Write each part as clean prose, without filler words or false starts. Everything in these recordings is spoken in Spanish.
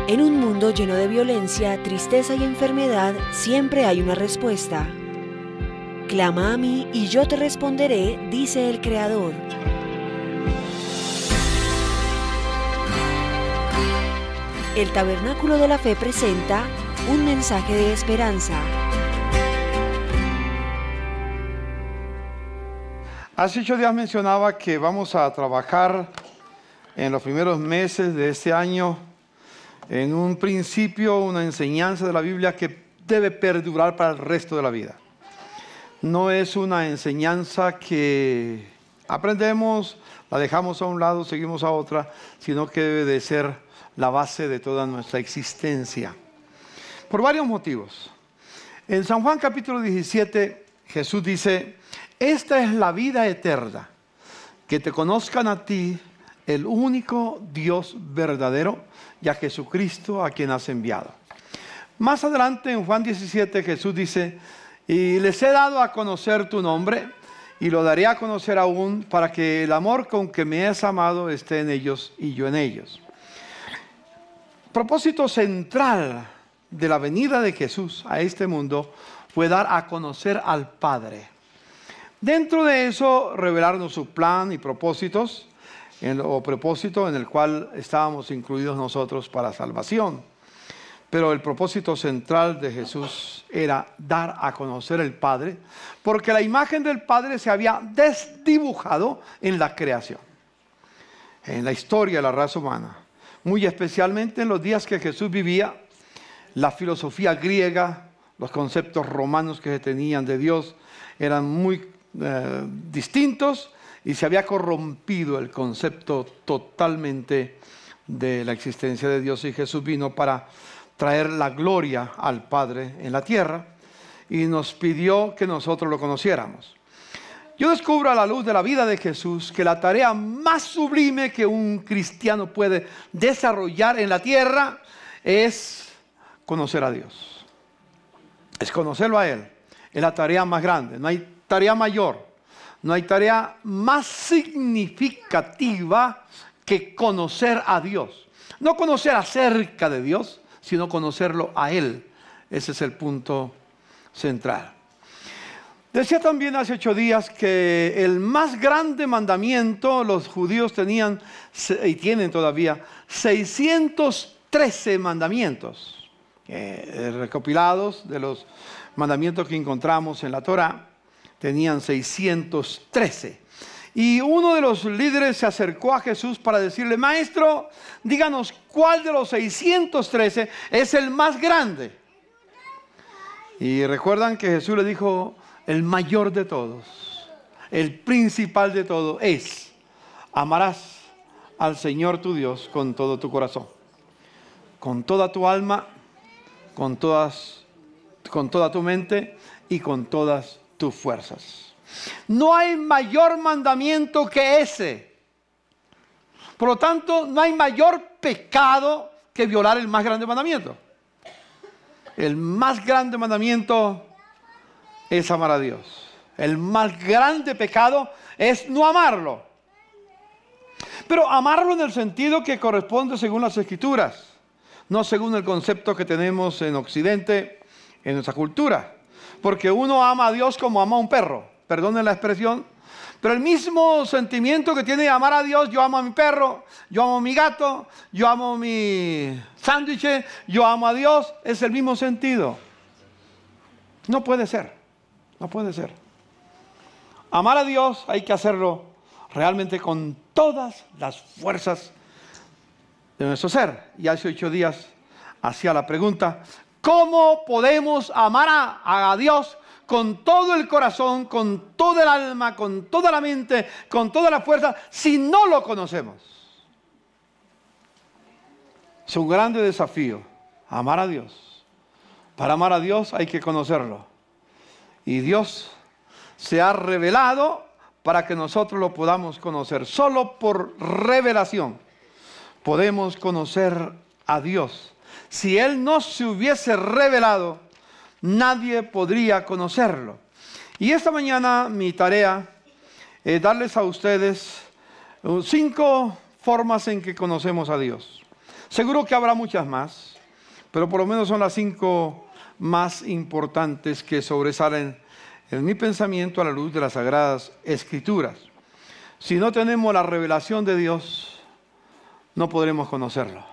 En un mundo lleno de violencia, tristeza y enfermedad, siempre hay una respuesta. Clama a mí y yo te responderé, dice el Creador. El Tabernáculo de la Fe presenta un mensaje de esperanza. Hace 8 días mencionaba que vamos a trabajar en los primeros meses de este año en un principio, una enseñanza de la Biblia que debe perdurar para el resto de la vida. No es una enseñanza que aprendemos, la dejamos a un lado, seguimos a otra, sino que debe de ser la base de toda nuestra existencia. Por varios motivos. En San Juan capítulo 17, Jesús dice: esta es la vida eterna, que te conozcan a ti, el único Dios verdadero, y a Jesucristo a quien has enviado. Más adelante en Juan 17 Jesús dice: y les he dado a conocer tu nombre, y lo daré a conocer aún, para que el amor con que me has amado esté en ellos y yo en ellos. Propósito central de la venida de Jesús a este mundo fue dar a conocer al Padre. Dentro de eso, revelarnos su plan y propósitos, propósito en el cual estábamos incluidos nosotros para salvación. Pero el propósito central de Jesús era dar a conocer el Padre, porque la imagen del Padre se había desdibujado en la creación, en la historia de la raza humana. Muy especialmente en los días que Jesús vivía, la filosofía griega, los conceptos romanos que se tenían de Dios eran muy distintos, y se había corrompido el concepto totalmente de la existencia de Dios, y Jesús vino para traer la gloria al Padre en la tierra y nos pidió que nosotros lo conociéramos. Yo descubro a la luz de la vida de Jesús que la tarea más sublime que un cristiano puede desarrollar en la tierra es conocer a Dios. Es conocerlo a Él. Es la tarea más grande. No hay tarea mayor. No hay tarea más significativa que conocer a Dios. No conocer acerca de Dios, sino conocerlo a Él. Ese es el punto central. Decía también hace 8 días que el más grande mandamiento, los judíos tenían y tienen todavía 613 mandamientos recopilados de los mandamientos que encontramos en la Torá. Tenían 613. Y uno de los líderes se acercó a Jesús para decirle: maestro, díganos cuál de los 613 es el más grande. Y recuerdan que Jesús le dijo: el mayor de todos, el principal de todo es: amarás al Señor tu Dios con todo tu corazón, con toda tu alma, con toda tu mente y con todas tus fuerzas. No hay mayor mandamiento que ese. Por lo tanto, no hay mayor pecado que violar el más grande mandamiento. El más grande mandamiento es amar a Dios. El más grande pecado es no amarlo. Pero amarlo en el sentido que corresponde según las Escrituras, no según el concepto que tenemos en Occidente, en nuestra cultura. Porque uno ama a Dios como ama a un perro, perdonen la expresión, pero el mismo sentimiento que tiene de amar a Dios: yo amo a mi perro, yo amo a mi gato, yo amo mi sándwich, yo amo a Dios, es el mismo sentido. No puede ser, no puede ser. Amar a Dios hay que hacerlo realmente con todas las fuerzas de nuestro ser. Y hace 8 días hacía la pregunta: ¿cómo podemos amar a Dios con todo el corazón, con toda el alma, con toda la mente, con toda la fuerza, si no lo conocemos? Es un grande desafío, amar a Dios. Para amar a Dios hay que conocerlo. Y Dios se ha revelado para que nosotros lo podamos conocer. Solo por revelación podemos conocer a Dios. Si Él no se hubiese revelado, nadie podría conocerlo. Y esta mañana mi tarea es darles a ustedes 5 formas en que conocemos a Dios. Seguro que habrá muchas más, pero por lo menos son las 5 más importantes que sobresalen en mi pensamiento a la luz de las Sagradas Escrituras. Si no tenemos la revelación de Dios, no podremos conocerlo.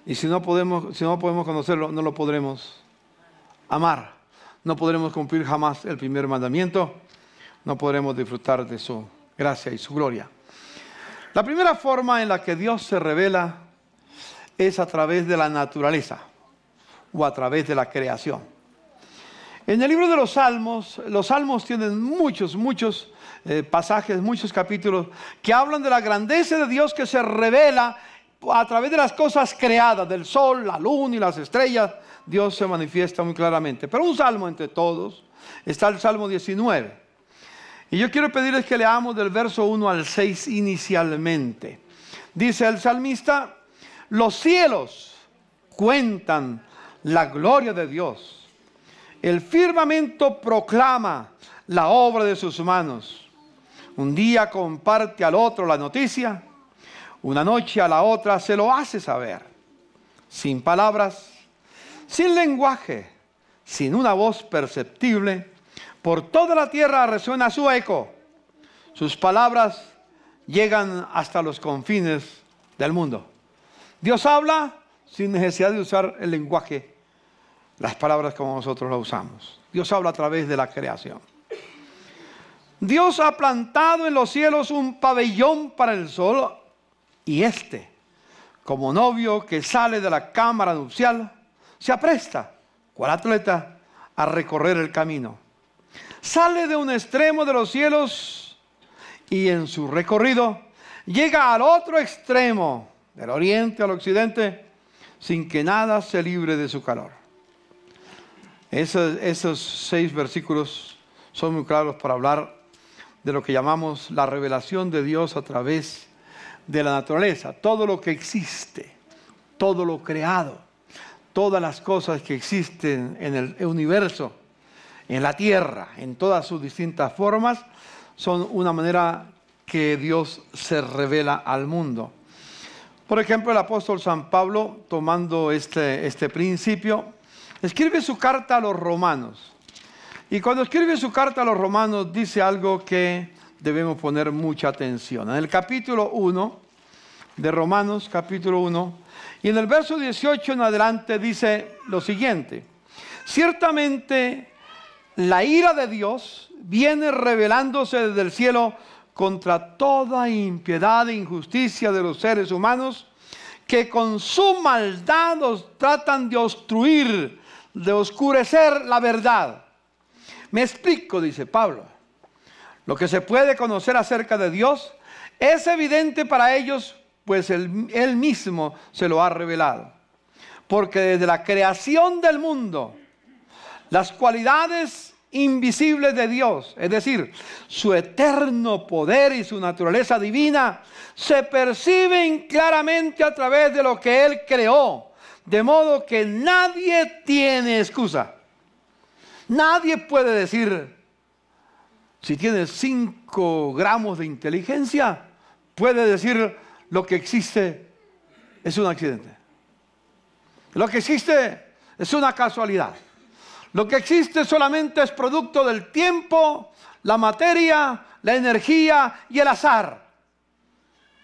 Y si no podemos conocerlo, no lo podremos amar. No podremos cumplir jamás el primer mandamiento. No podremos disfrutar de su gracia y su gloria. La primera forma en la que Dios se revela es a través de la naturaleza o a través de la creación. En el libro de los Salmos tienen muchos pasajes, muchos capítulos que hablan de la grandeza de Dios que se revela a través de las cosas creadas, del sol, la luna y las estrellas. Dios se manifiesta muy claramente. Pero un salmo entre todos está el Salmo 19. Y yo quiero pedirles que leamos del verso 1 al 6 inicialmente. Dice el salmista: los cielos cuentan la gloria de Dios. El firmamento proclama la obra de sus manos. Un día comparte al otro la noticia, una noche a la otra se lo hace saber. Sin palabras, sin lenguaje, sin una voz perceptible, por toda la tierra resuena su eco. Sus palabras llegan hasta los confines del mundo. Dios habla sin necesidad de usar el lenguaje, las palabras como nosotros las usamos. Dios habla a través de la creación. Dios ha plantado en los cielos un pabellón para el sol, y como novio que sale de la cámara nupcial, se apresta, cual atleta, a recorrer el camino. Sale de un extremo de los cielos y en su recorrido llega al otro extremo, del oriente al occidente, sin que nada se libre de su calor. Esos 6 versículos son muy claros para hablar de lo que llamamos la revelación de Dios a través de la naturaleza. Todo lo que existe, todo lo creado, todas las cosas que existen en el universo, en la tierra, en todas sus distintas formas, son una manera que Dios se revela al mundo. Por ejemplo, el apóstol San Pablo, tomando este principio, escribe su carta a los romanos. Y cuando escribe su carta a los romanos, dice algo que debemos poner mucha atención. En el capítulo 1 de Romanos, capítulo 1, y en el verso 18 en adelante dice lo siguiente: ciertamente la ira de Dios viene revelándose desde el cielo contra toda impiedad e injusticia de los seres humanos, que con su maldad tratan de obstruir, de oscurecer la verdad. Me explico, dice Pablo. Lo que se puede conocer acerca de Dios es evidente para ellos, pues Él mismo se lo ha revelado. Porque desde la creación del mundo, las cualidades invisibles de Dios, es decir, su eterno poder y su naturaleza divina, se perciben claramente a través de lo que Él creó, de modo que nadie tiene excusa. Nadie puede decir, si tiene 5 gramos de inteligencia, puede decir lo que existe es un accidente. Lo que existe es una casualidad. Lo que existe solamente es producto del tiempo, la materia, la energía y el azar.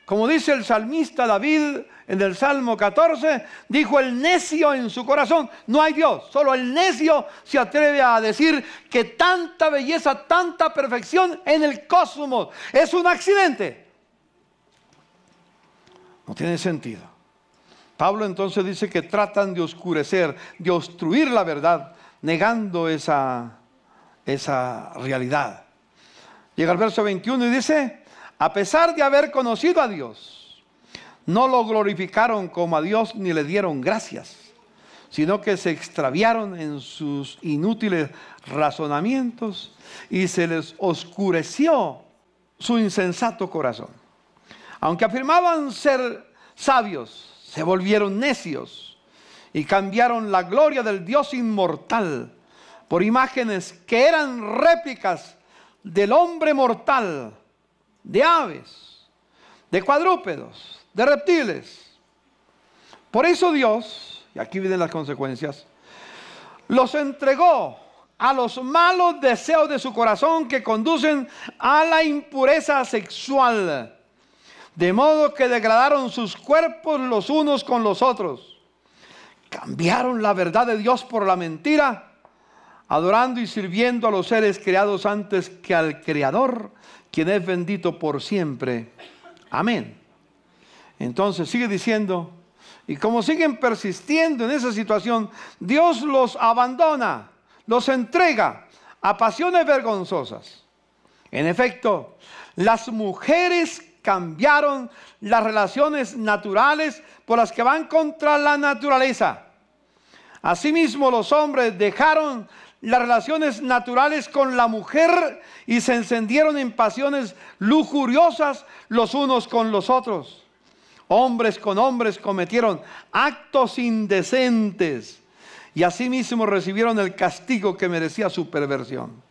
Como dice el salmista David en el Salmo 14, dijo el necio en su corazón: no hay Dios. Solo el necio se atreve a decir que tanta belleza, tanta perfección en el cosmos es un accidente. No tiene sentido. Pablo entonces dice que tratan de oscurecer, de obstruir la verdad, negando esa realidad. Llega al verso 21 y dice: a pesar de haber conocido a Dios, no lo glorificaron como a Dios ni le dieron gracias, sino que se extraviaron en sus inútiles razonamientos y se les oscureció su insensato corazón. Aunque afirmaban ser sabios, se volvieron necios y cambiaron la gloria del Dios inmortal por imágenes que eran réplicas del hombre mortal, de aves, de cuadrúpedos, de reptiles. Por eso Dios, y aquí vienen las consecuencias, los entregó a los malos deseos de su corazón que conducen a la impureza sexual, de modo que degradaron sus cuerpos los unos con los otros. Cambiaron la verdad de Dios por la mentira, adorando y sirviendo a los seres creados antes que al Creador, quien es bendito por siempre. Amén. Entonces sigue diciendo, y como siguen persistiendo en esa situación, Dios los abandona, los entrega a pasiones vergonzosas. En efecto, las mujeres cambiaron las relaciones naturales por las que van contra la naturaleza. Asimismo, los hombres dejaron las relaciones naturales con la mujer y se encendieron en pasiones lujuriosas los unos con los otros. Hombres con hombres cometieron actos indecentes y asimismo recibieron el castigo que merecía su perversión.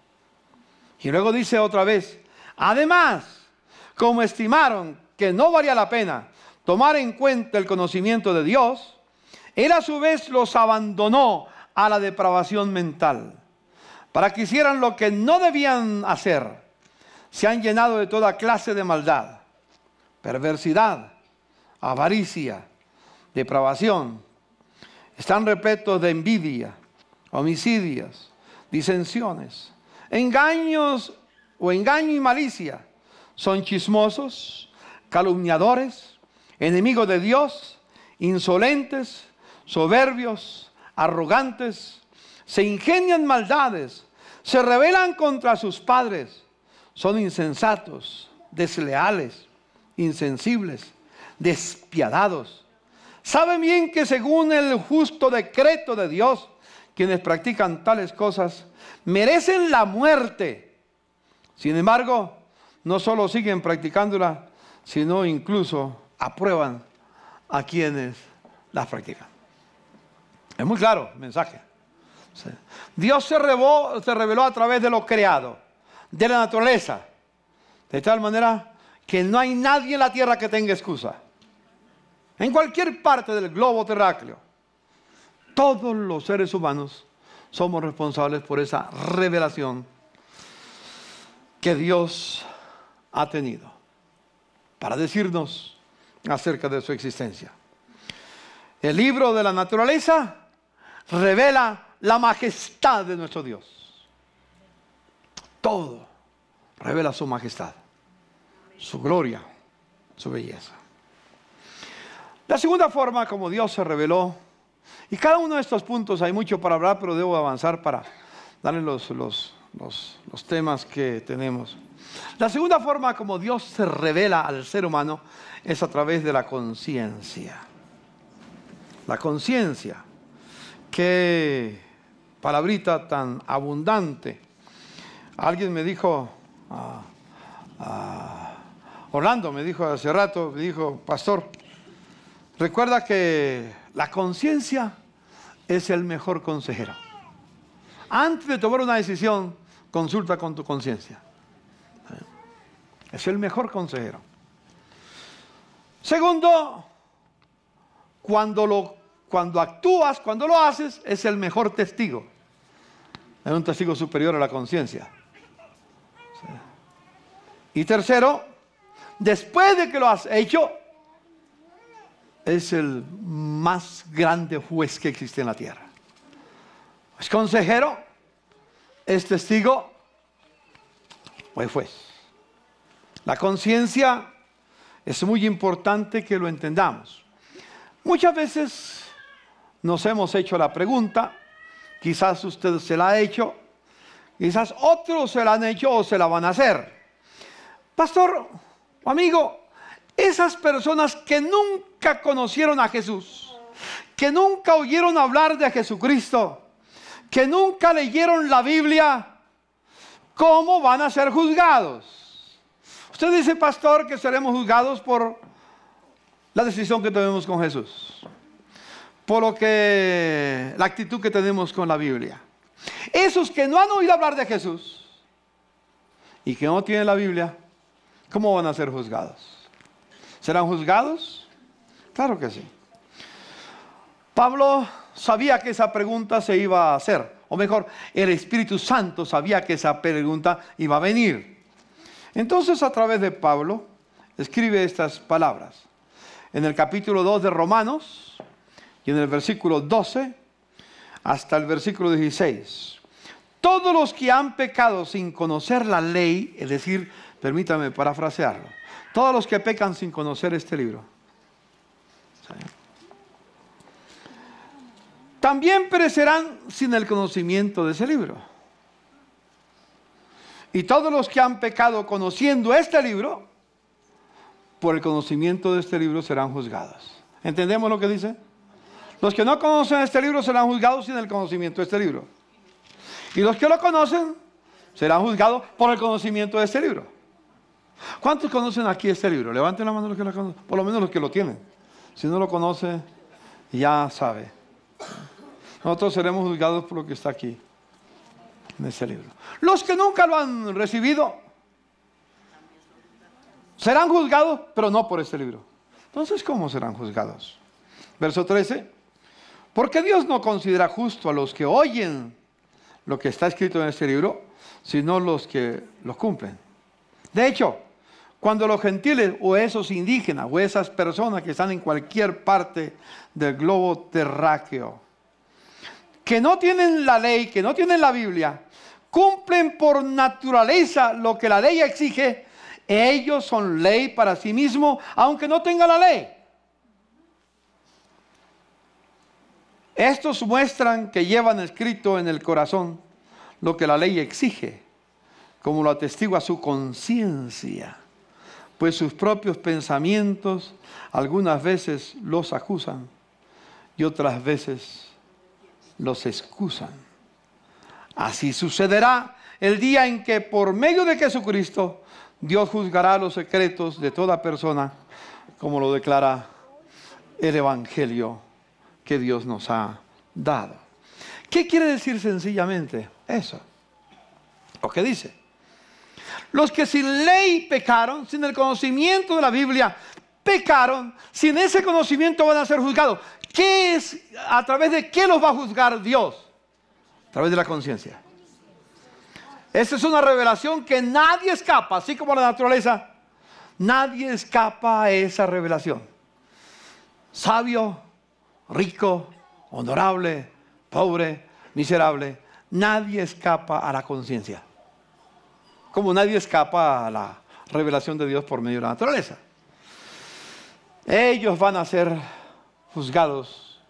Y luego dice otra vez, además, como estimaron que no valía la pena tomar en cuenta el conocimiento de Dios, Él a su vez los abandonó a la depravación mental, para que hicieran lo que no debían hacer. Se han llenado de toda clase de maldad, perversidad, avaricia, depravación. Están repletos de envidia, homicidios, disensiones, engaño y malicia. Son chismosos, calumniadores, enemigos de Dios, insolentes, soberbios, arrogantes, se ingenian maldades, se rebelan contra sus padres, son insensatos, desleales, insensibles, despiadados. Saben bien que según el justo decreto de Dios, quienes practican tales cosas merecen la muerte. Sin embargo, no solo siguen practicándola, sino incluso aprueban a quienes las practican. Es muy claro el mensaje. Dios se reveló a través de lo creado, de la naturaleza, de tal manera que no hay nadie en la tierra que tenga excusa. En cualquier parte del globo terráqueo, todos los seres humanos somos responsables por esa revelación que Dios ha tenido para decirnos acerca de su existencia. El libro de la naturaleza revela la majestad de nuestro Dios. Todo revela su majestad, su gloria, su belleza. La segunda forma como Dios se reveló, y cada uno de estos puntos hay mucho para hablar, pero debo avanzar para darle los temas que tenemos. La segunda forma como Dios se revela al ser humano es a través de la conciencia. La conciencia, qué palabrita tan abundante. Alguien me dijo, Orlando me dijo hace rato, me dijo, pastor, recuerda que la conciencia es el mejor consejero. Antes de tomar una decisión, consulta con tu conciencia. Es el mejor consejero. Segundo, cuando actúas, cuando lo haces, es el mejor testigo. Es un testigo superior a la conciencia. Y tercero, después de que lo has hecho, es el más grande juez que existe en la tierra. Es consejero, es testigo, o es juez. La conciencia es muy importante que lo entendamos. Muchas veces nos hemos hecho la pregunta, quizás usted se la ha hecho, quizás otros se la han hecho o se la van a hacer. Pastor, amigo, esas personas que nunca conocieron a Jesús, que nunca oyeron hablar de Jesucristo, que nunca leyeron la Biblia, ¿cómo van a ser juzgados? Usted dice, pastor, que seremos juzgados por la decisión que tenemos con Jesús, por la actitud que tenemos con la Biblia. Esos que no han oído hablar de Jesús y que no tienen la Biblia, ¿cómo van a ser juzgados? ¿Serán juzgados? Claro que sí. Pablo sabía que esa pregunta se iba a hacer, o mejor, el Espíritu Santo sabía que esa pregunta iba a venir. Entonces, a través de Pablo, escribe estas palabras. En el capítulo 2 de Romanos, y en el versículo 12, hasta el versículo 16. Todos los que han pecado sin conocer la ley, es decir, permítame parafrasearlo, todos los que pecan sin conocer este libro, ¿sí?, también perecerán sin el conocimiento de ese libro. Y todos los que han pecado conociendo este libro, por el conocimiento de este libro serán juzgados. ¿Entendemos lo que dice? Los que no conocen este libro serán juzgados sin el conocimiento de este libro. Y los que lo conocen serán juzgados por el conocimiento de este libro. ¿Cuántos conocen aquí este libro? Levanten la mano los que lo conocen, por lo menos los que lo tienen. Si no lo conoce, ya sabe. Nosotros seremos juzgados por lo que está aquí, en ese libro. Los que nunca lo han recibido serán juzgados, pero no por este libro. Entonces, ¿cómo serán juzgados? Verso 13. Porque Dios no considera justo a los que oyen lo que está escrito en este libro, sino los que lo cumplen. De hecho, cuando los gentiles o esos indígenas o esas personas que están en cualquier parte del globo terráqueo, que no tienen la ley, que no tienen la Biblia, cumplen por naturaleza lo que la ley exige, ellos son ley para sí mismos, aunque no tengan la ley. Estos muestran que llevan escrito en el corazón lo que la ley exige, como lo atestigua su conciencia, pues sus propios pensamientos algunas veces los acusan y otras veces los excusan. Así sucederá el día en que por medio de Jesucristo Dios juzgará los secretos de toda persona, como lo declara el Evangelio que Dios nos ha dado. ¿Qué quiere decir sencillamente eso? Lo que dice: los que sin ley pecaron, sin el conocimiento de la Biblia pecaron, sin ese conocimiento van a ser juzgados. ¿Qué es? ¿A través de qué los va a juzgar Dios? A través de la conciencia. Esta es una revelación que nadie escapa, así como la naturaleza. Nadie escapa a esa revelación. Sabio, rico, honorable, pobre, miserable, nadie escapa a la conciencia. Como nadie escapa a la revelación de Dios por medio de la naturaleza. Ellos van a ser juzgados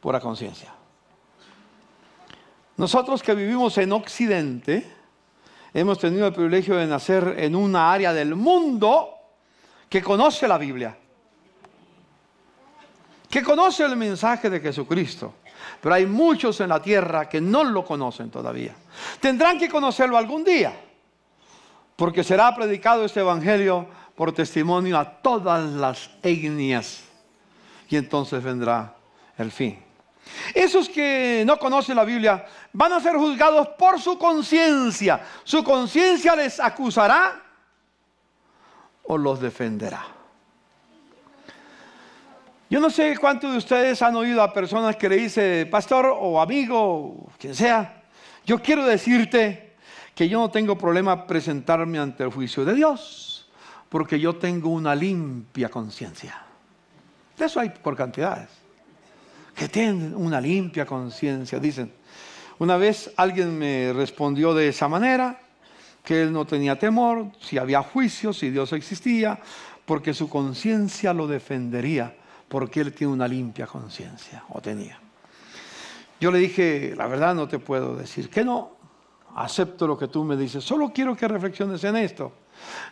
por la conciencia. Nosotros que vivimos en Occidente, hemos tenido el privilegio de nacer en una área del mundo que conoce la Biblia, que conoce el mensaje de Jesucristo. Pero hay muchos en la tierra que no lo conocen todavía. Tendrán que conocerlo algún día, porque será predicado este evangelio por testimonio a todas las etnias, y entonces vendrá el fin. Esos que no conocen la Biblia van a ser juzgados por su conciencia. Su conciencia les acusará o los defenderá. Yo no sé cuántos de ustedes han oído a personas que le dicen: pastor o amigo o quien sea, yo quiero decirte que yo no tengo problema presentarme ante el juicio de Dios, porque yo tengo una limpia conciencia. De eso hay por cantidades, que tienen una limpia conciencia, dicen. Una vez alguien me respondió de esa manera, que él no tenía temor, si había juicio, si Dios existía, porque su conciencia lo defendería, porque él tiene una limpia conciencia, o tenía. Yo le dije: la verdad no te puedo decir que no, acepto lo que tú me dices, solo quiero que reflexiones en esto.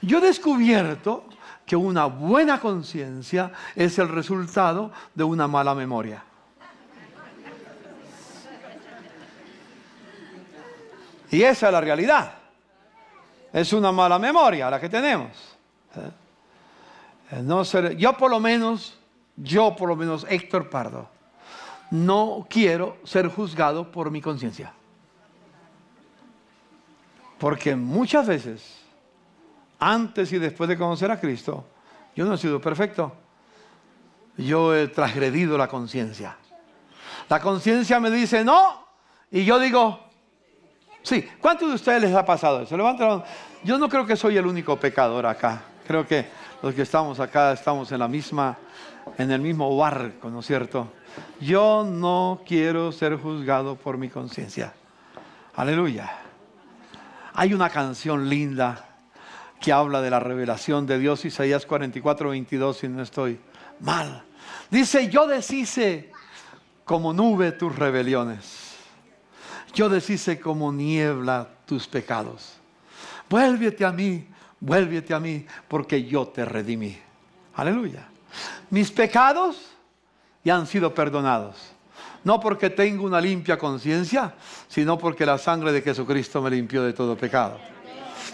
Yo he descubierto que una buena conciencia es el resultado de una mala memoria. Y esa es la realidad. Es una mala memoria la que tenemos. Yo por lo menos, Héctor Pardo, no quiero ser juzgado por mi conciencia. Porque muchas veces, antes y después de conocer a Cristo, yo no he sido perfecto. Yo he transgredido la conciencia. La conciencia me dice no y yo digo sí. ¿Cuántos de ustedes les ha pasado eso? Levanten la mano. Yo no creo que soy el único pecador acá. Creo que los que estamos acá estamos en el mismo barco, ¿no es cierto? Yo no quiero ser juzgado por mi conciencia. Aleluya. Hay una canción linda que habla de la revelación de Dios, Isaías 44:22, si no estoy mal. Dice, yo deshice como nube tus rebeliones. Yo deshice como niebla tus pecados. Vuélvete a mí, porque yo te redimí. Aleluya. Mis pecados ya han sido perdonados. No porque tengo una limpia conciencia, sino porque la sangre de Jesucristo me limpió de todo pecado.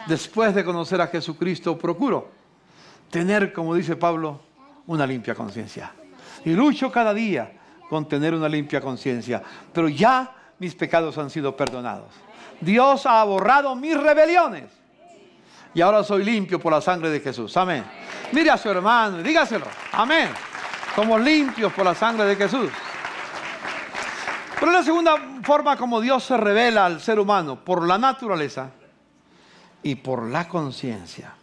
Después de conocer a Jesucristo, procuro tener, como dice Pablo, una limpia conciencia. Y lucho cada día con tener una limpia conciencia. Pero ya mis pecados han sido perdonados. Dios ha borrado mis rebeliones. Y ahora soy limpio por la sangre de Jesús. Amén. Mire a su hermano y dígaselo. Amén. Somos limpios por la sangre de Jesús. Pero la segunda forma como Dios se revela al ser humano, por la naturaleza y por la conciencia.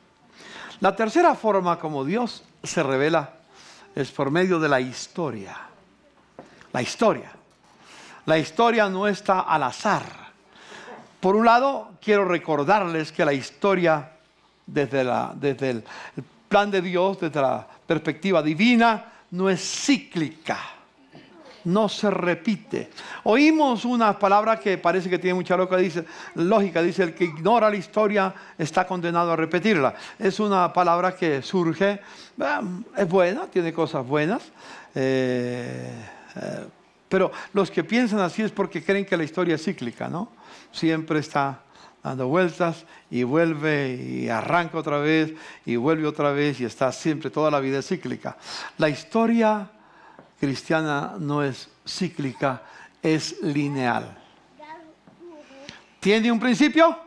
La tercera forma como Dios se revela es por medio de la historia. La historia. La historia no está al azar. Por un lado, quiero recordarles que la historia, desde el plan de Dios, desde la perspectiva divina, no es cíclica. No se repite. Oímos una palabra que parece que tiene mucha lógica. Dice, el que ignora la historia está condenado a repetirla. Es una palabra que surge, es buena, tiene cosas buenas. Pero los que piensan así es porque creen que la historia es cíclica, ¿no? Siempre está dando vueltas y vuelve y arranca otra vez y vuelve otra vez y está siempre, toda la vida es cíclica. La historia cristiana no es cíclica, es lineal. Tiene un principio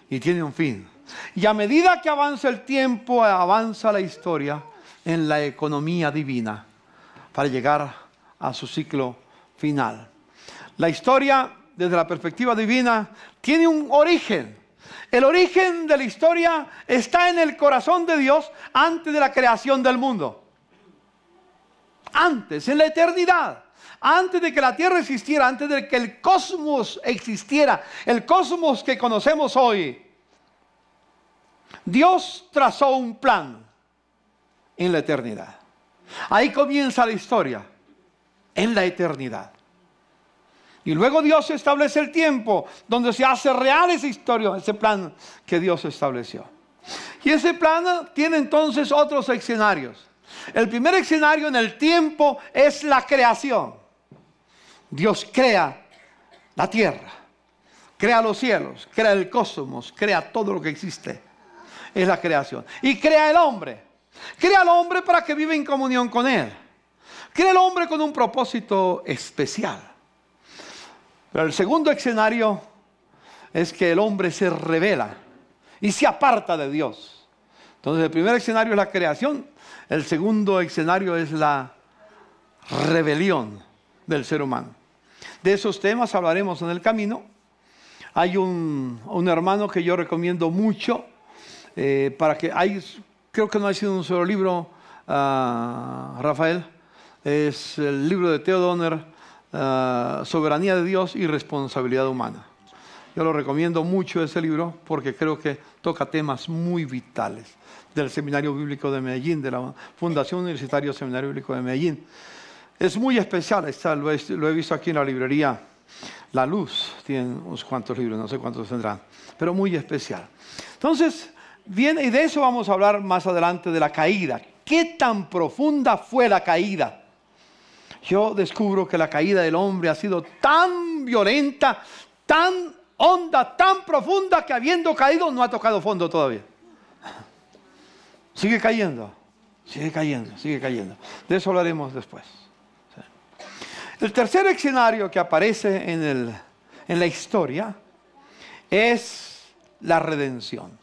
y tiene un fin. Y a medida que avanza el tiempo, avanza la historia en la economía divina para llegar a su ciclo final. La historia, desde la perspectiva divina, tiene un origen. El origen de la historia está en el corazón de Dios antes de la creación del mundo. Antes, en la eternidad, antes de que la tierra existiera, antes de que el cosmos existiera, el cosmos que conocemos hoy, Dios trazó un plan en la eternidad. Ahí comienza la historia, en la eternidad. Y luego Dios establece el tiempo donde se hace real esa historia, ese plan que Dios estableció. Y ese plan tiene entonces otros escenarios. El primer escenario en el tiempo es la creación. Dios crea la tierra, crea los cielos, crea el cosmos, crea todo lo que existe. Es la creación. Y crea el hombre. Crea al hombre para que viva en comunión con Él. Crea al hombre con un propósito especial. Pero el segundo escenario es que el hombre se revela y se aparta de Dios. Entonces el primer escenario es la creación. El segundo escenario es la rebelión del ser humano. De esos temas hablaremos en el camino. Hay un hermano que yo recomiendo mucho creo que no ha sido un solo libro, Rafael. Es el libro de Theo Donner, Soberanía de Dios y Responsabilidad Humana. Yo lo recomiendo mucho ese libro porque creo que toca temas muy vitales del Seminario Bíblico de Medellín, de la Fundación Universitaria Seminario Bíblico de Medellín. Es muy especial, lo he visto aquí en la librería La Luz, tienen unos cuantos libros, no sé cuántos tendrán, pero muy especial. Entonces, bien, y de eso vamos a hablar más adelante, de la caída. ¿Qué tan profunda fue la caída? Yo descubro que la caída del hombre ha sido tan violenta, tan honda, tan profunda, que habiendo caído no ha tocado fondo todavía. Sigue cayendo, sigue cayendo, sigue cayendo. De eso hablaremos después. El tercer escenario que aparece en la historia es la redención.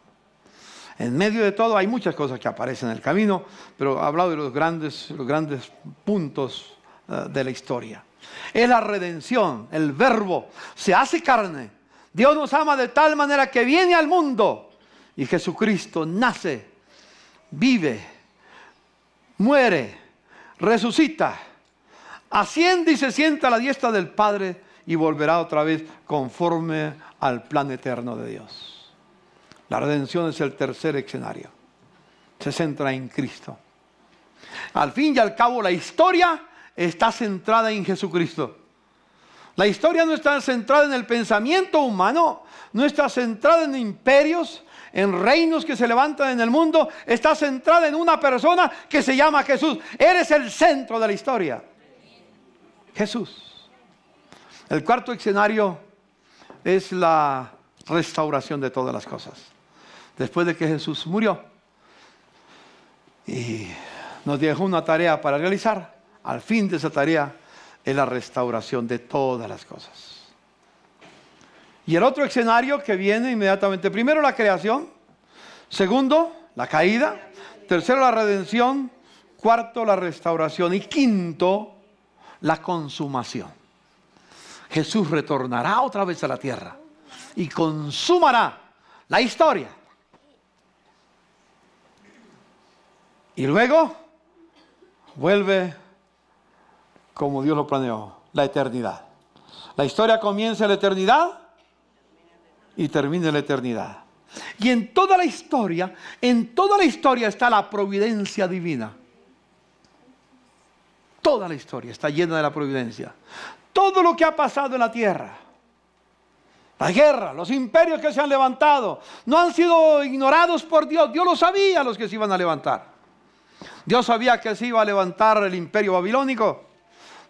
En medio de todo hay muchas cosas que aparecen en el camino, pero he hablado de los grandes puntos de la historia. Es la redención. El Verbo se hace carne. Dios nos ama de tal manera que viene al mundo. Y Jesucristo nace, vive, muere, resucita, asciende y se sienta a la diestra del Padre y volverá otra vez conforme al plan eterno de Dios. La redención es el tercer escenario. Se centra en Cristo. Al fin y al cabo, la historia está centrada en Jesucristo. La historia no está centrada en el pensamiento humano, no está centrada en imperios, en reinos que se levantan en el mundo. Está centrada en una persona que se llama Jesús. Eres el centro de la historia. Jesús. El cuarto escenario es la restauración de todas las cosas. Después de que Jesús murió y nos dejó una tarea para realizar, al fin de esa tarea es la restauración de todas las cosas. Y el otro escenario que viene inmediatamente, primero la creación, segundo la caída, tercero la redención, cuarto la restauración y quinto la consumación. Jesús retornará otra vez a la tierra y consumará la historia. Y luego vuelve como Dios lo planeó, la eternidad. La historia comienza en la eternidad y termina en la eternidad. Y en toda la historia está la providencia divina. Toda la historia está llena de la providencia. Todo lo que ha pasado en la tierra, la guerra, los imperios que se han levantado, no han sido ignorados por Dios. Dios lo sabía, los que se iban a levantar. Dios sabía que se iba a levantar el imperio babilónico.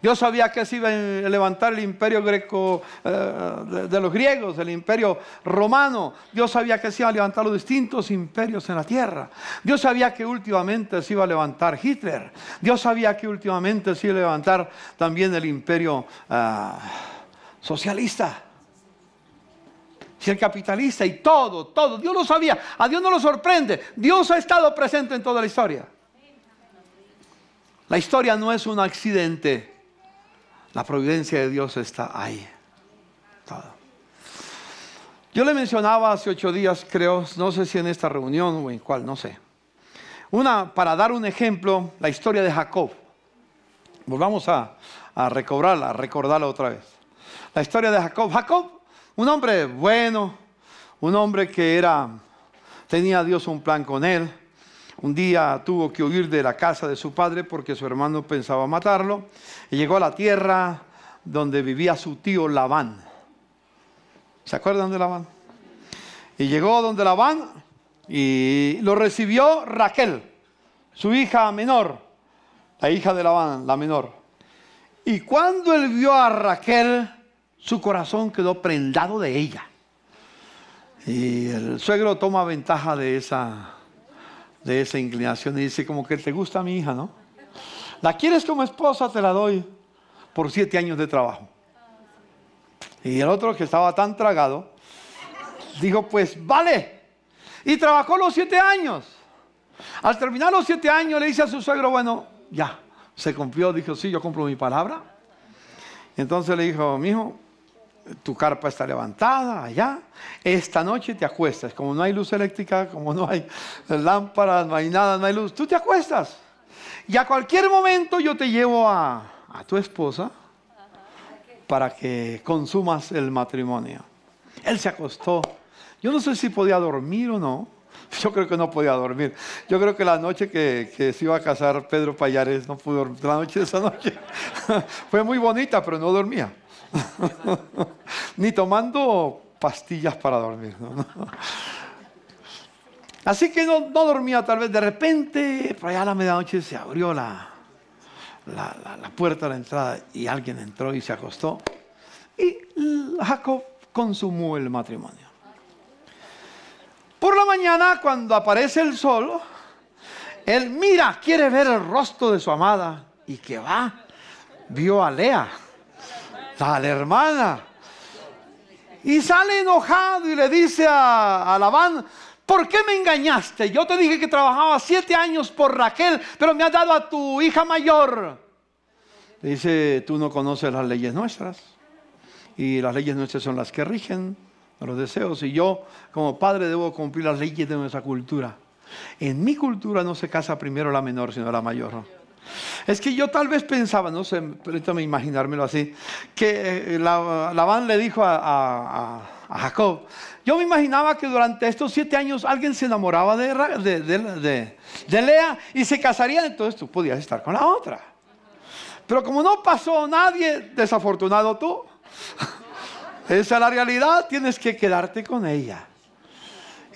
Dios sabía que se iba a levantar el imperio greco de los griegos, el imperio romano. Dios sabía que se iban a levantar los distintos imperios en la tierra. Dios sabía que últimamente se iba a levantar Hitler. Dios sabía que últimamente se iba a levantar también el imperio socialista. Y el capitalista y todo. Dios lo sabía. A Dios no lo sorprende. Dios ha estado presente en toda la historia. La historia no es un accidente. La providencia de Dios está ahí. Todo. Yo le mencionaba hace 8 días, creo, no sé si en esta reunión o en cuál, no sé. Para dar un ejemplo, la historia de Jacob. Volvamos a recordarla otra vez. La historia de Jacob. Jacob, un hombre bueno, un hombre que tenía Dios un plan con él. Un día tuvo que huir de la casa de su padre porque su hermano pensaba matarlo. Y llegó a la tierra donde vivía su tío Labán. ¿Se acuerdan de Labán? Y llegó donde Labán y lo recibió Raquel, su hija menor, la hija de Labán, la menor. Y cuando él vio a Raquel, su corazón quedó prendado de ella. Y el suegro toma ventaja de esa inclinación y dice como que te gusta mi hija, ¿no? ¿La quieres como esposa? Te la doy por 7 años de trabajo. Y el otro, que estaba tan tragado, dijo pues vale. Y trabajó los 7 años. Al terminar los 7 años le dice a su suegro, bueno, ya, se cumplió. Dijo, sí, yo cumplo mi palabra. Entonces le dijo, mijo, tu carpa está levantada allá. Esta noche te acuestas. Como no hay luz eléctrica, como no hay lámparas, no hay nada, no hay luz, tú te acuestas. Y a cualquier momento yo te llevo a tu esposa para que consumas el matrimonio. Él se acostó. Yo no sé si podía dormir o no. Yo creo que no podía dormir. Yo creo que la noche que se iba a casar Pedro Payares no pudo dormir. La noche de esa noche fue muy bonita, pero no dormía. Ni tomando pastillas para dormir. ¿No? Así que no dormía. Tal vez de repente, por allá a la medianoche, se abrió la puerta de la entrada y alguien entró y se acostó. Y Jacob consumó el matrimonio. Por la mañana, cuando aparece el sol, él quiere ver el rostro de su amada. Y que vio a Lea, la hermana. Y sale enojado y le dice a Labán, ¿por qué me engañaste? Yo te dije que trabajaba 7 años por Raquel, pero me has dado a tu hija mayor. Le dice, tú no conoces las leyes nuestras. Y las leyes nuestras son las que rigen los deseos. Y yo, como padre, debo cumplir las leyes de nuestra cultura. En mi cultura no se casa primero la menor, sino la mayor. Es que yo tal vez pensaba, no sé, permítame imaginármelo así, que Labán le dijo a Jacob, yo me imaginaba que durante estos 7 años alguien se enamoraba de Lea y se casarían, entonces tú podías estar con la otra. Pero como no pasó nadie, desafortunado tú, esa es la realidad, tienes que quedarte con ella.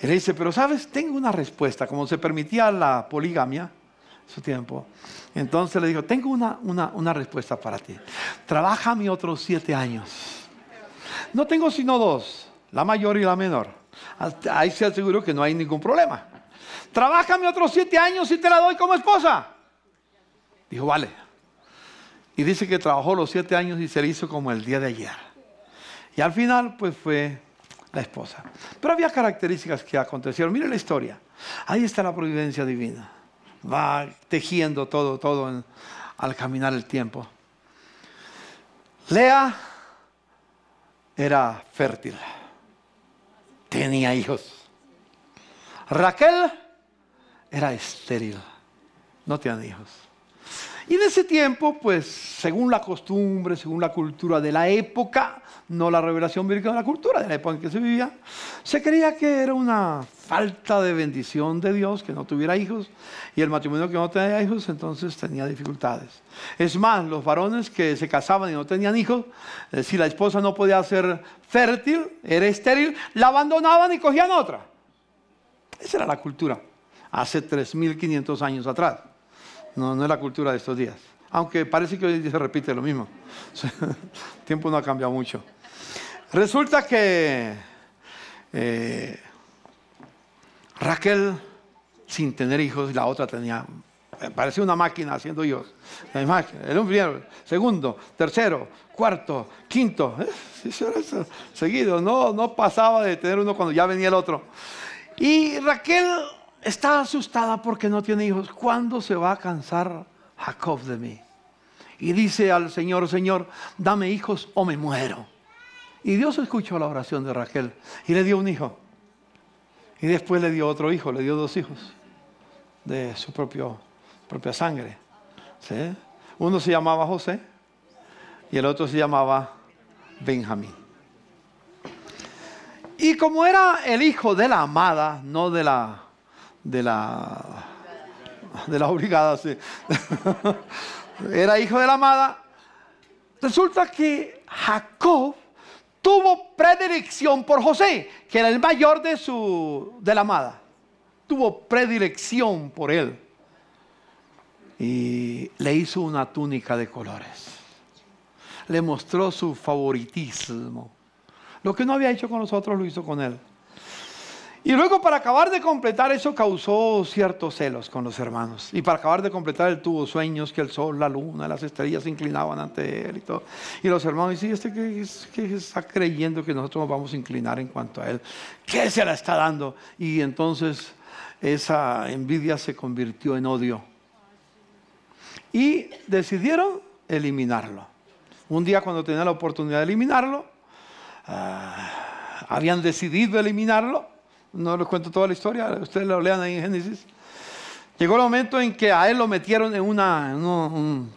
Y le dice, pero sabes, tengo una respuesta, como se permitía la poligamia en su tiempo. Entonces le dijo, tengo una respuesta para ti. Trabájame otros 7 años. No tengo sino 2, la mayor y la menor. Ahí se aseguró que no hay ningún problema. Trabájame otros 7 años y te la doy como esposa. Dijo, vale. Y dice que trabajó los 7 años y se le hizo como el día de ayer. Y al final, pues fue la esposa. Pero había características que acontecieron. Mire la historia. Ahí está la providencia divina. Va tejiendo todo al caminar el tiempo. Lea era fértil. Tenía hijos. Raquel era estéril. No tenía hijos. Y en ese tiempo, pues, según la costumbre, según la cultura de la época, no la revelación bíblica, la cultura de la época en que se vivía, se creía que era una falta de bendición de Dios que no tuviera hijos, y el matrimonio que no tenía hijos, entonces tenía dificultades. Es más, los varones que se casaban y no tenían hijos, si la esposa no podía ser fértil, era estéril, la abandonaban y cogían otra. Esa era la cultura, hace 3.500 años atrás. No es la cultura de estos días. Aunque parece que hoy se repite lo mismo. El tiempo no ha cambiado mucho. Resulta que Raquel, sin tener hijos, y la otra tenía, parecía una máquina haciendo hijos. La imagen, el primero, segundo, tercero, cuarto, quinto. Eso seguido, no pasaba de tener uno cuando ya venía el otro. Y Raquel está asustada porque no tiene hijos. ¿Cuándo se va a cansar Jacob de mí? Y dice al Señor, Señor, dame hijos o me muero. Y Dios escuchó la oración de Raquel y le dio un hijo. Y después le dio otro hijo, le dio 2 hijos de su propia sangre. ¿Sí? Uno se llamaba José y el otro se llamaba Benjamín. Y como era el hijo de la amada, no de la obligada, sí. Era hijo de la amada. Resulta que Jacob tuvo predilección por José, que era el mayor de la amada. Tuvo predilección por él. Y le hizo una túnica de colores. Le mostró su favoritismo. Lo que no había hecho con los otros lo hizo con él. Y luego, para acabar de completar eso, causó ciertos celos con los hermanos. Y para acabar de completar, él tuvo sueños que el sol, la luna, las estrellas se inclinaban ante él y todo. Y los hermanos dicen, ¿qué está creyendo que nosotros nos vamos a inclinar en cuanto a él? ¿Qué se la está dando? Y entonces esa envidia se convirtió en odio. Y decidieron eliminarlo. Un día, cuando tenían la oportunidad de eliminarlo, habían decidido eliminarlo. No les cuento toda la historia, ustedes lo lean ahí en Génesis. Llegó el momento en que a él lo metieron en un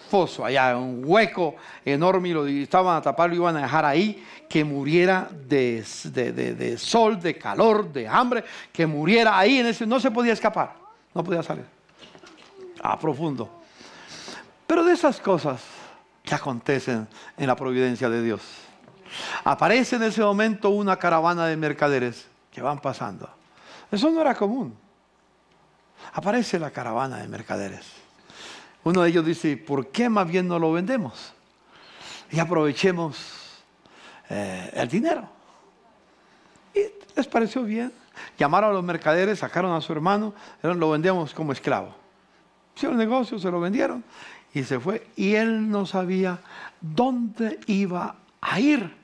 foso allá, un hueco enorme, y estaban a taparlo y iban a dejar ahí que muriera de sol, de calor, de hambre, que muriera ahí en ese, no se podía escapar, no podía salir. Profundo. Pero de esas cosas que acontecen en la providencia de Dios, aparece en ese momento una caravana de mercaderes que van pasando. Eso no era común. Aparece la caravana de mercaderes. Uno de ellos dice, ¿por qué más bien no lo vendemos? Y aprovechemos el dinero. Y les pareció bien. Llamaron a los mercaderes, sacaron a su hermano, lo vendemos como esclavo. Hicieron negocio, se lo vendieron y se fue. Y él no sabía dónde iba a ir.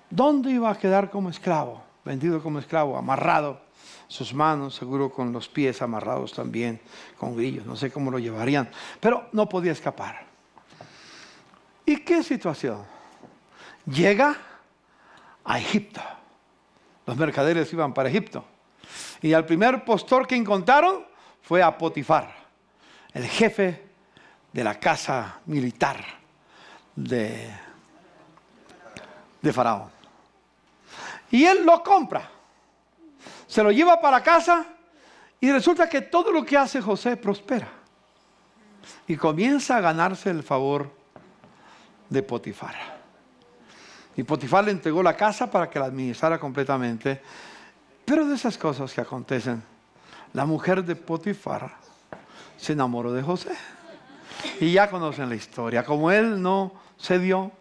¿Dónde iba a quedar como esclavo? Vendido como esclavo, amarrado, sus manos, seguro con los pies amarrados también, con grillos, no sé cómo lo llevarían, pero no podía escapar. qué situación? Llega a Egipto. Los mercaderes iban para Egipto. Y al primer postor que encontraron fue a Potifar, el jefe de la casa militar de Faraón. Y él lo compra, se lo lleva para casa y resulta que todo lo que hace José prospera. Y comienza a ganarse el favor de Potifar. Y Potifar le entregó la casa para que la administrara completamente. Pero de esas cosas que acontecen, la mujer de Potifar se enamoró de José. Y ya conocen la historia. Como él no cedió,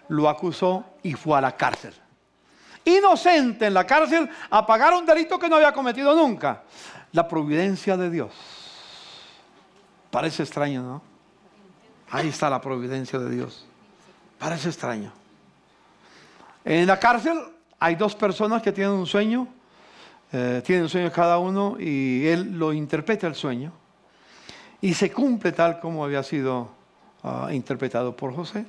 lo acusó y fue a la cárcel. Inocente en la cárcel, a pagar un delito que no había cometido nunca. La providencia de Dios. Parece extraño, ¿no? Ahí está la providencia de Dios. Parece extraño. En la cárcel hay dos personas que tienen un sueño. Tienen un sueño cada uno y él lo interpreta el sueño. Y se cumple tal como había sido interpretado por José.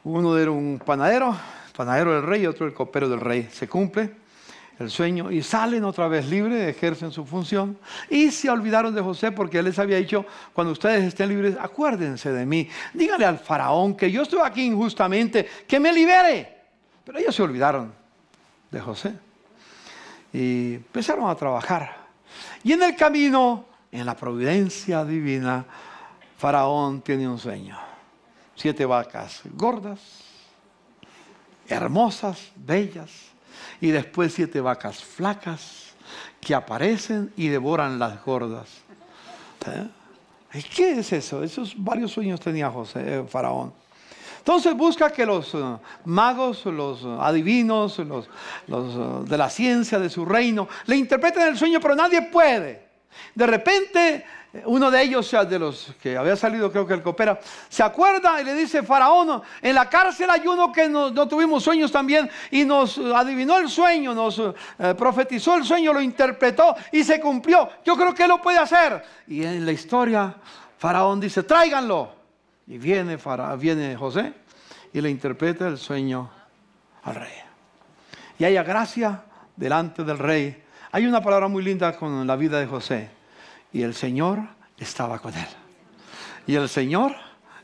Uno era un panadero del rey, y otro el copero del rey. Se cumple el sueño y salen otra vez libres, ejercen su función. Y se olvidaron de José porque él les había dicho: cuando ustedes estén libres, acuérdense de mí. Díganle al faraón que yo estoy aquí injustamente, que me libere. Pero ellos se olvidaron de José. Y empezaron a trabajar. Y en el camino, en la providencia divina, Faraón tiene un sueño. 7 vacas gordas, hermosas, bellas, y después 7 vacas flacas que aparecen y devoran las gordas. ¿Qué es eso? Esos varios sueños tenía Faraón. Entonces busca que los magos, los adivinos, los de la ciencia de su reino, le interpreten el sueño, pero nadie puede. De repente, uno de ellos, de los que había salido, creo que el copero, se acuerda y le dice: Faraón, en la cárcel hay uno que no tuvimos sueños también y nos adivinó el sueño, nos profetizó el sueño, lo interpretó y se cumplió. Yo creo que él lo puede hacer. Y en la historia, Faraón dice: tráiganlo. Y viene José y le interpreta el sueño al rey. Y haya gracia delante del rey. Hay una palabra muy linda con la vida de José. Y el Señor estaba con él. Y el Señor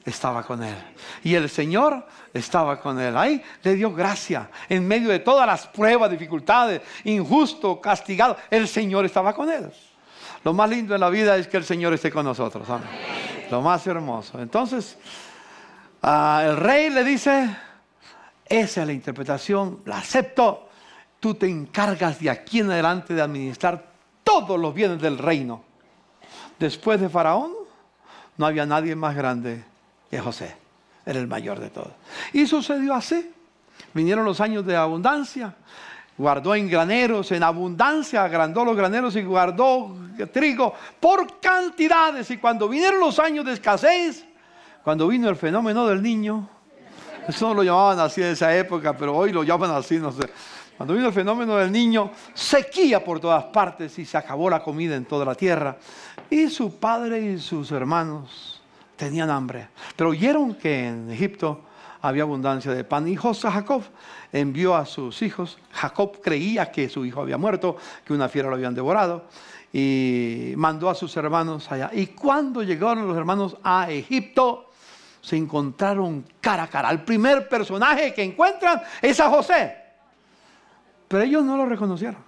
estaba con él. Y el Señor estaba con él. Ahí le dio gracia. En medio de todas las pruebas, dificultades, injusto, castigado, el Señor estaba con él. Lo más lindo en la vida es que el Señor esté con nosotros. Amén. Lo más hermoso. Entonces, el rey le dice: esa es la interpretación, la acepto. Tú te encargas de aquí en adelante de administrar todos los bienes del reino. Después de Faraón, no había nadie más grande que José. Era el mayor de todos. Y sucedió así. Vinieron los años de abundancia. Guardó en graneros, en abundancia, agrandó los graneros y guardó trigo por cantidades. Y cuando vinieron los años de escasez, cuando vino el fenómeno del niño, eso no lo llamaban así en esa época, pero hoy lo llaman así, no sé. Cuando vino el fenómeno del niño, sequía por todas partes y se acabó la comida en toda la tierra. Y su padre y sus hermanos tenían hambre. Pero oyeron que en Egipto había abundancia de pan. Y Jacob envió a sus hijos. Jacob creía que su hijo había muerto, que una fiera lo habían devorado. Y mandó a sus hermanos allá. Y cuando llegaron los hermanos a Egipto, se encontraron cara a cara. El primer personaje que encuentran es a José. Pero ellos no lo reconocieron.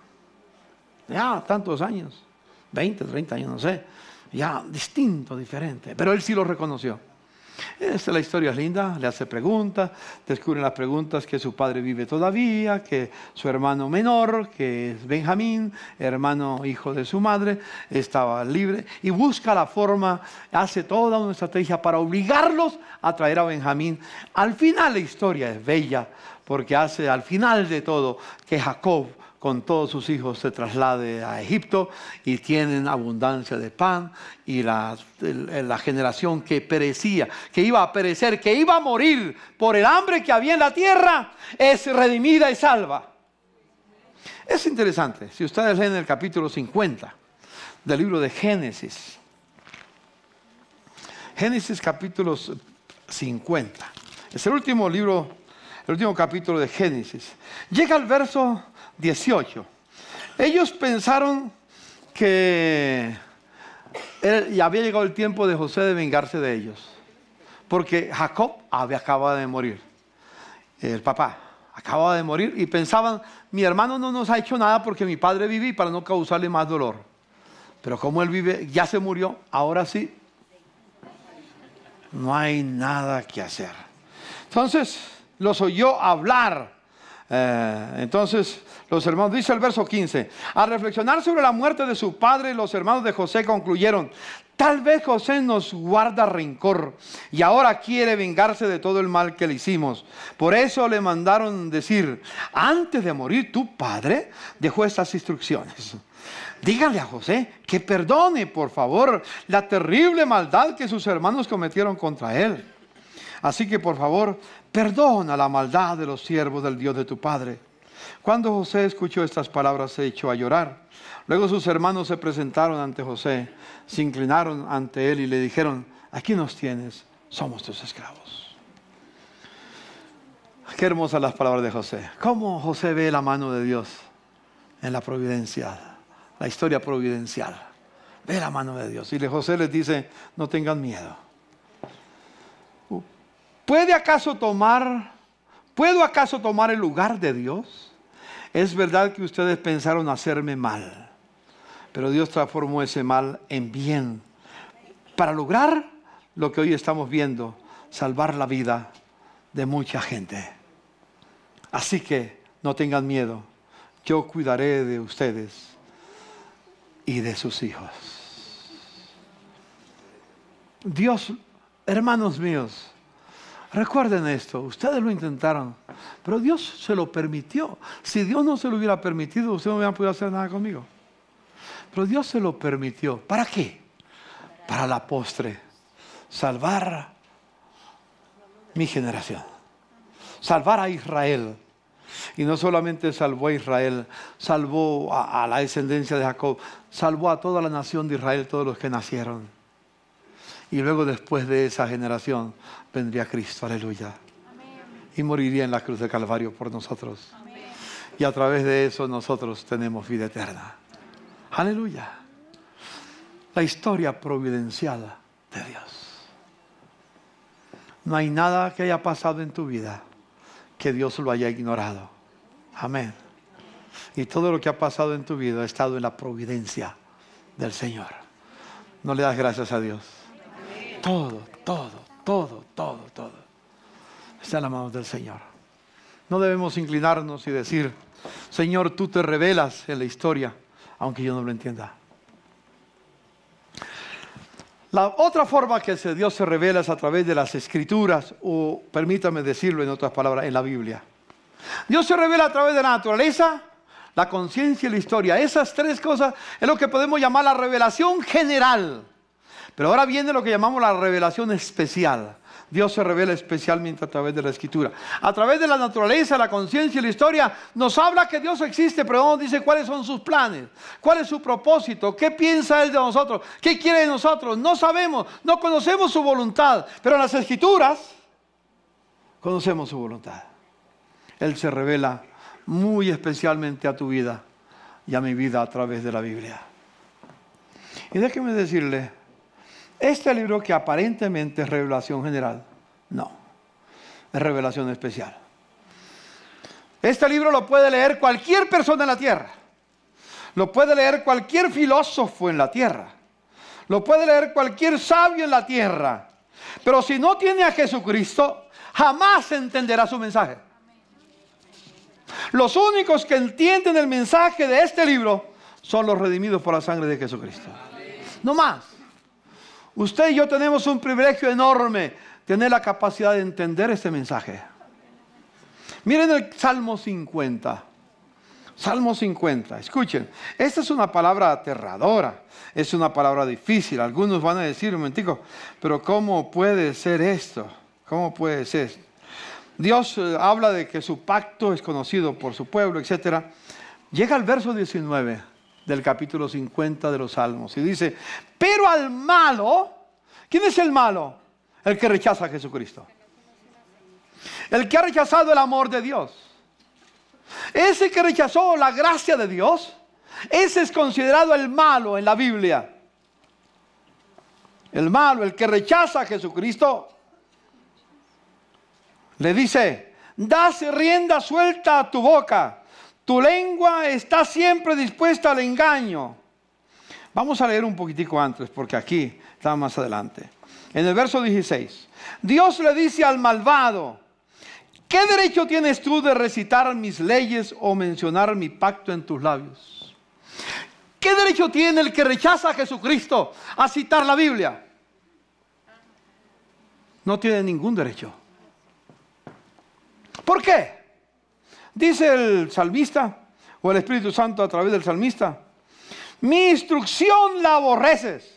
Ya tantos años, 20, 30 años, no sé. Ya distinto, diferente. Pero él sí lo reconoció. La historia es linda, le hace preguntas, descubre las preguntas que su padre vive todavía, que su hermano menor, que es Benjamín, hermano hijo de su madre, estaba libre y busca la forma, hace toda una estrategia para obligarlos a traer a Benjamín. Al final la historia es bella porque hace al final de todo que Jacob con todos sus hijos se traslade a Egipto y tienen abundancia de pan y la generación que perecía, que iba a perecer, que iba a morir por el hambre que había en la tierra, es redimida y salva. Es interesante, si ustedes leen el capítulo 50 del libro de Génesis. Génesis capítulo 50. Es el último libro, el último capítulo de Génesis. Llega al verso 18. Ellos pensaron que ya había llegado el tiempo de José de vengarse de ellos, porque Jacob acababa de morir. El papá acababa de morir y pensaban, mi hermano no nos ha hecho nada porque mi padre vive, para no causarle más dolor. Pero como él vive, ya se murió, ahora sí, no hay nada que hacer. Entonces los oyó hablar. Entonces los hermanos, dice el verso 15, al reflexionar sobre la muerte de su padre, los hermanos de José concluyeron, tal vez José nos guarda rencor y ahora quiere vengarse de todo el mal que le hicimos. Por eso le mandaron decir, antes de morir tu padre dejó estas instrucciones. Díganle a José que perdone, por favor, la terrible maldad que sus hermanos cometieron contra él. Así que, por favor, perdona la maldad de los siervos del Dios de tu padre. Cuando José escuchó estas palabras, se echó a llorar. Luego sus hermanos se presentaron ante José, se inclinaron ante él y le dijeron, aquí nos tienes, somos tus esclavos. Qué hermosas las palabras de José. ¿Cómo José ve la mano de Dios en la providencia, la historia providencial? Ve la mano de Dios. Y José les dice, no tengan miedo. ¿Puedo acaso tomar el lugar de Dios? Es verdad que ustedes pensaron hacerme mal, pero Dios transformó ese mal en bien para lograr lo que hoy estamos viendo, salvar la vida de mucha gente. Así que no tengan miedo, yo cuidaré de ustedes y de sus hijos. Dios, hermanos míos, recuerden esto, ustedes lo intentaron, pero Dios se lo permitió. Si Dios no se lo hubiera permitido, ustedes no hubieran podido hacer nada conmigo. Pero Dios se lo permitió. ¿Para qué? Para la postre, salvar mi generación, salvar a Israel. Y no solamente salvó a Israel, salvó a la descendencia de Jacob, salvó a toda la nación de Israel, todos los que nacieron. Y luego después de esa generación vendría Cristo, aleluya. Amén. Y moriría en la cruz del Calvario por nosotros. Amén. Y a través de eso nosotros tenemos vida eterna. Aleluya. La historia providencial de Dios. No hay nada que haya pasado en tu vida que Dios lo haya ignorado. Amén. Y todo lo que ha pasado en tu vida ha estado en la providencia del Señor. ¿No le das gracias a Dios? Todo está en las manos del Señor. No debemos inclinarnos y decir, Señor, tú te revelas en la historia, aunque yo no lo entienda. La otra forma que Dios se revela es a través de las Escrituras, o permítame decirlo en otras palabras, en la Biblia. Dios se revela a través de la naturaleza, la conciencia y la historia. Esas tres cosas es lo que podemos llamar la revelación general. Pero ahora viene lo que llamamos la revelación especial. Dios se revela especialmente a través de la Escritura. A través de la naturaleza, la conciencia y la historia nos habla que Dios existe, pero no nos dice cuáles son sus planes, cuál es su propósito, qué piensa Él de nosotros, qué quiere de nosotros. No sabemos, no conocemos su voluntad, pero en las Escrituras conocemos su voluntad. Él se revela muy especialmente a tu vida y a mi vida a través de la Biblia. Y déjeme decirle, este libro que aparentemente es revelación general, no, es revelación especial. Este libro lo puede leer cualquier persona en la tierra. Lo puede leer cualquier filósofo en la tierra. Lo puede leer cualquier sabio en la tierra. Pero si no tiene a Jesucristo, jamás entenderá su mensaje. Los únicos que entienden el mensaje de este libro son los redimidos por la sangre de Jesucristo. No más. Usted y yo tenemos un privilegio enorme, tener la capacidad de entender este mensaje. Miren el Salmo 50. Salmo 50, escuchen. Esta es una palabra aterradora, es una palabra difícil. Algunos van a decir, un momentico, pero ¿cómo puede ser esto? ¿Cómo puede ser? Dios habla de que su pacto es conocido por su pueblo, etc. Llega al verso 19 del capítulo 50 de los Salmos y dice, pero al malo, ¿quién es el malo? El que rechaza a Jesucristo. El que ha rechazado el amor de Dios. Ese que rechazó la gracia de Dios, ese es considerado el malo en la Biblia. El malo, el que rechaza a Jesucristo, le dice: das rienda suelta a tu boca, tu lengua está siempre dispuesta al engaño. Vamos a leer un poquitico antes, porque aquí está más adelante. En el verso 16, Dios le dice al malvado: ¿qué derecho tienes tú de recitar mis leyes o mencionar mi pacto en tus labios? ¿Qué derecho tiene el que rechaza a Jesucristo a citar la Biblia? No tiene ningún derecho. ¿Por qué? Dice el salmista, o el Espíritu Santo a través del salmista: mi instrucción la aborreces,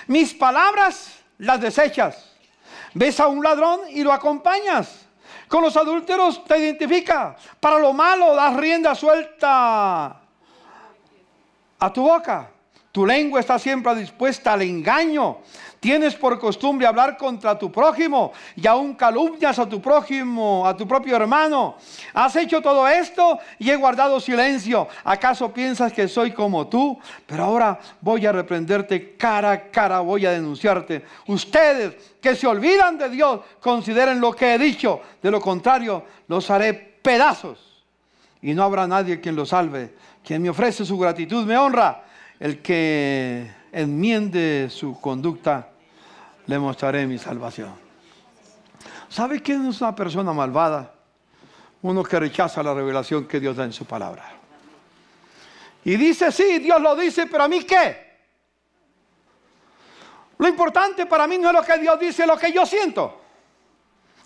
mis palabras las desechas. Ves a un ladrón y lo acompañas, con los adúlteros te identifica, para lo malo das rienda suelta a tu boca. Tu lengua está siempre dispuesta al engaño. Tienes por costumbre hablar contra tu prójimo y aún calumnias a tu prójimo, a tu propio hermano. Has hecho todo esto y he guardado silencio. ¿Acaso piensas que soy como tú? Pero ahora voy a reprenderte cara a cara, voy a denunciarte. Ustedes que se olvidan de Dios, consideren lo que he dicho. De lo contrario, los haré pedazos y no habrá nadie quien los salve. Quien me ofrece su gratitud me honra. El que enmiende su conducta, le mostraré mi salvación. ¿Sabe quién es una persona malvada? Uno que rechaza la revelación que Dios da en su palabra. Y dice: sí, Dios lo dice, pero ¿a mí qué? Lo importante para mí no es lo que Dios dice, es lo que yo siento.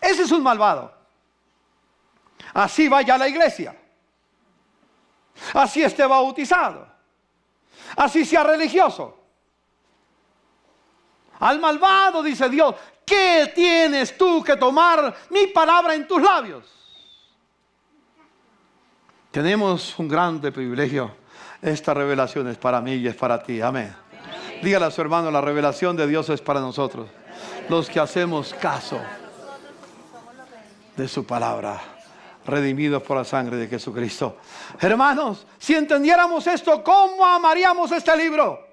Ese es un malvado. Así vaya a la iglesia. Así esté bautizado. Así sea religioso. Al malvado dice Dios: ¿qué tienes tú que tomar mi palabra en tus labios? Tenemos un grande privilegio. Esta revelación es para mí y es para ti. Amén. Dígale a su hermano: la revelación de Dios es para nosotros, los que hacemos caso de su palabra, redimidos por la sangre de Jesucristo. Hermanos, si entendiéramos esto, ¿cómo amaríamos este libro?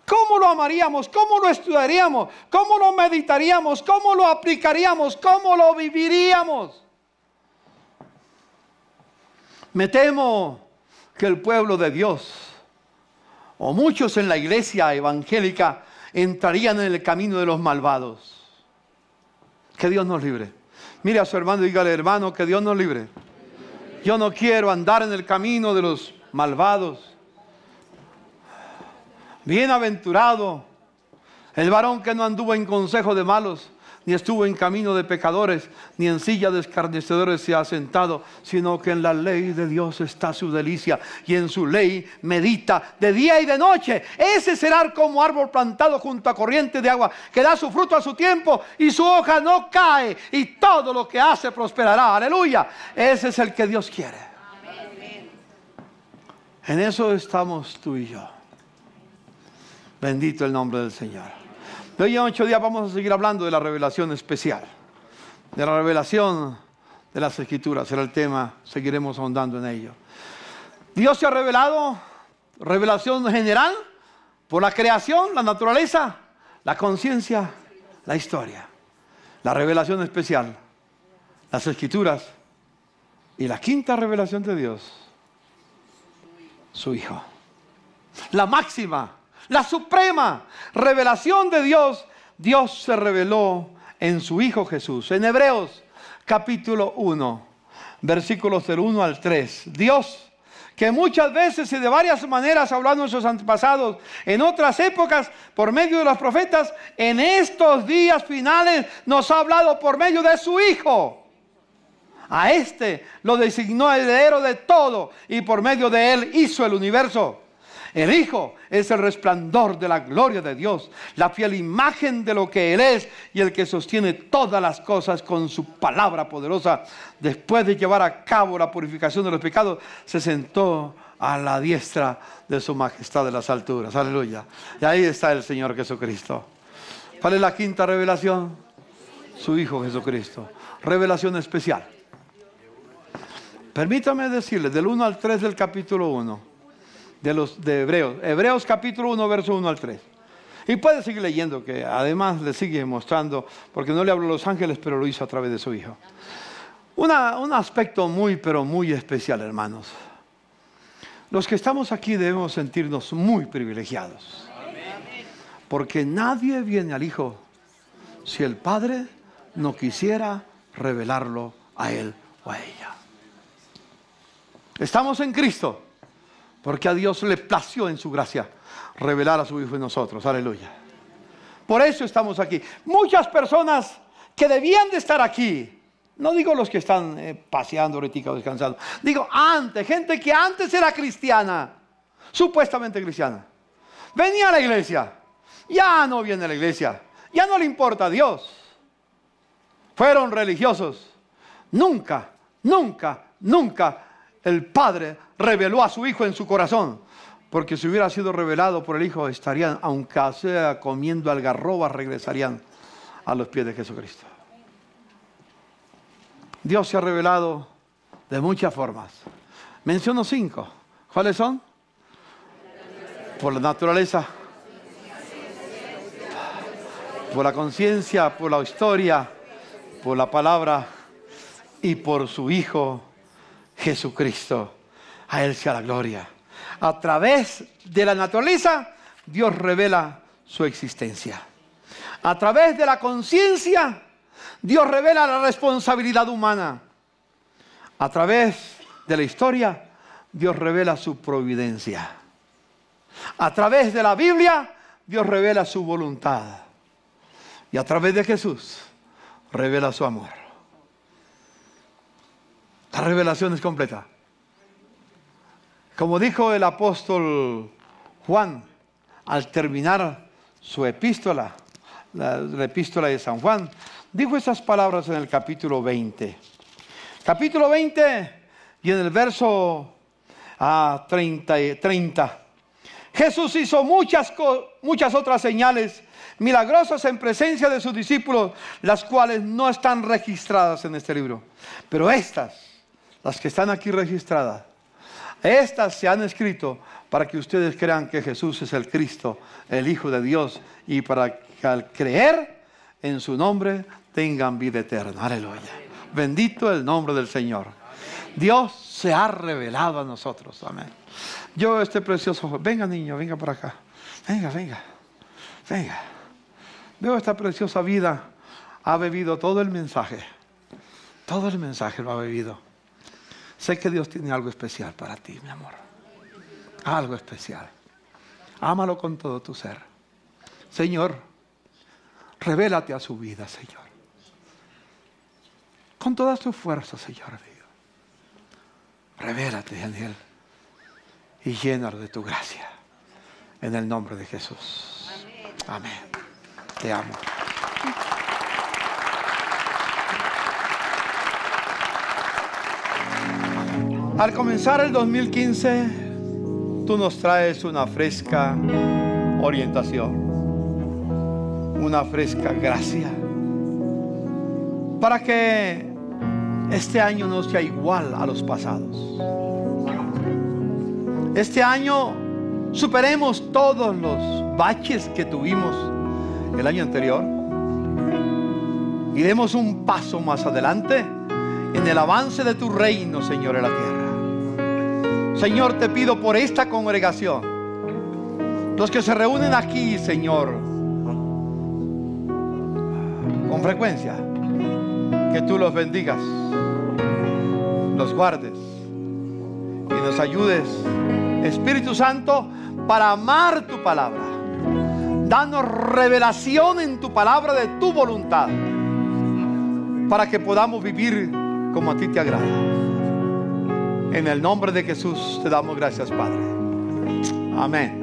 ¿Cómo lo amaríamos? ¿Cómo lo estudiaríamos? ¿Cómo lo meditaríamos? ¿Cómo lo aplicaríamos? ¿Cómo lo viviríamos? Me temo que el pueblo de Dios, o muchos en la iglesia evangélica, entrarían en el camino de los malvados. Que Dios nos libre. Mire a su hermano y dígale: hermano, que Dios nos libre. Yo no quiero andar en el camino de los malvados. Bienaventurado el varón que no anduvo en consejo de malos, ni estuvo en camino de pecadores, ni en silla de escarnecedores se ha sentado, sino que en la ley de Dios está su delicia, y en su ley medita de día y de noche. Ese será como árbol plantado junto a corriente de agua, que da su fruto a su tiempo, y su hoja no cae, y todo lo que hace prosperará. Aleluya. Ese es el que Dios quiere. Amén. En eso estamos tú y yo. Bendito el nombre del Señor. De hoy en 8 días vamos a seguir hablando de la revelación especial, de la revelación de las Escrituras. Será el tema, seguiremos ahondando en ello. Dios se ha revelado, revelación general, por la creación, la naturaleza, la conciencia, la historia. La revelación especial, las Escrituras, y la quinta revelación de Dios, su Hijo. La máxima, la suprema revelación de Dios. Dios se reveló en su Hijo Jesús. En Hebreos capítulo 1, versículos del 1 al 3. Dios, que muchas veces y de varias maneras habló a nuestros antepasados en otras épocas por medio de los profetas, en estos días finales nos ha hablado por medio de su Hijo. A este lo designó heredero de todo, y por medio de él hizo el universo. El Hijo es el resplandor de la gloria de Dios, la fiel imagen de lo que Él es, y el que sostiene todas las cosas con su palabra poderosa. Después de llevar a cabo la purificación de los pecados, se sentó a la diestra de su majestad de las alturas. Aleluya. Y ahí está el Señor Jesucristo. ¿Cuál es la quinta revelación? Su Hijo Jesucristo. Revelación especial. Permítame decirles, del 1 al 3 del capítulo 1 de Hebreos. Hebreos capítulo 1, verso 1 al 3. Y puede seguir leyendo, que además le sigue mostrando, porque no le habló a los ángeles, pero lo hizo a través de su Hijo. Un aspecto muy, pero muy especial, hermanos. Los que estamos aquí debemos sentirnos muy privilegiados. Porque nadie viene al Hijo si el Padre no quisiera revelarlo a Él o a ella. Estamos en Cristo porque a Dios le plació en su gracia revelar a su Hijo en nosotros. Aleluya. Por eso estamos aquí. Muchas personas que debían de estar aquí, no digo los que están paseando ahorita o descansando, digo antes, gente que antes era cristiana, supuestamente cristiana, venía a la iglesia, ya no viene a la iglesia, ya no le importa a Dios, fueron religiosos. Nunca, nunca, nunca el Padre reveló a su Hijo en su corazón. Porque si hubiera sido revelado por el Hijo, estarían, aunque sea comiendo algarrobas, regresarían a los pies de Jesucristo. Dios se ha revelado de muchas formas. Menciono 5. ¿Cuáles son? Por la naturaleza, por la conciencia, por la historia, por la palabra y por su Hijo Jesucristo. A Él sea la gloria. A través de la naturaleza, Dios revela su existencia. A través de la conciencia, Dios revela la responsabilidad humana. A través de la historia, Dios revela su providencia. A través de la Biblia, Dios revela su voluntad. Y a través de Jesús, revela su amor. La revelación es completa. Como dijo el apóstol Juan al terminar su epístola, la epístola de San Juan, dijo esas palabras en el capítulo 20. Capítulo 20 y en el verso 30. Jesús hizo muchas otras señales milagrosas en presencia de sus discípulos, las cuales no están registradas en este libro. Pero estas, las que están aquí registradas, estas se han escrito para que ustedes crean que Jesús es el Cristo, el Hijo de Dios, y para que al creer en su nombre tengan vida eterna. Aleluya. Bendito el nombre del Señor. Dios se ha revelado a nosotros. Amén. Yo este precioso, venga niño, venga por acá. Venga. Veo esta preciosa vida. Ha bebido todo el mensaje. Todo el mensaje lo ha bebido. Sé que Dios tiene algo especial para ti, mi amor. Algo especial. Ámalo con todo tu ser. Señor, revélate a su vida, Señor. Con todas tus fuerzas, Señor mío. Revélate en Él y llénalo de tu gracia. En el nombre de Jesús. Amén. Te amo. Al comenzar el 2015, tú nos traes una fresca orientación, una fresca gracia, para que este año no sea igual a los pasados. Este año superemos todos los baches que tuvimos el año anterior y demos un paso más adelante en el avance de tu reino, Señor, en la tierra. Señor, te pido por esta congregación, los que se reúnen aquí, Señor, con frecuencia, que tú los bendigas, los guardes y nos ayudes, Espíritu Santo, para amar tu palabra. Danos revelación en tu palabra de tu voluntad, para que podamos vivir como a ti te agrada. En el nombre de Jesús te damos gracias, Padre. Amén.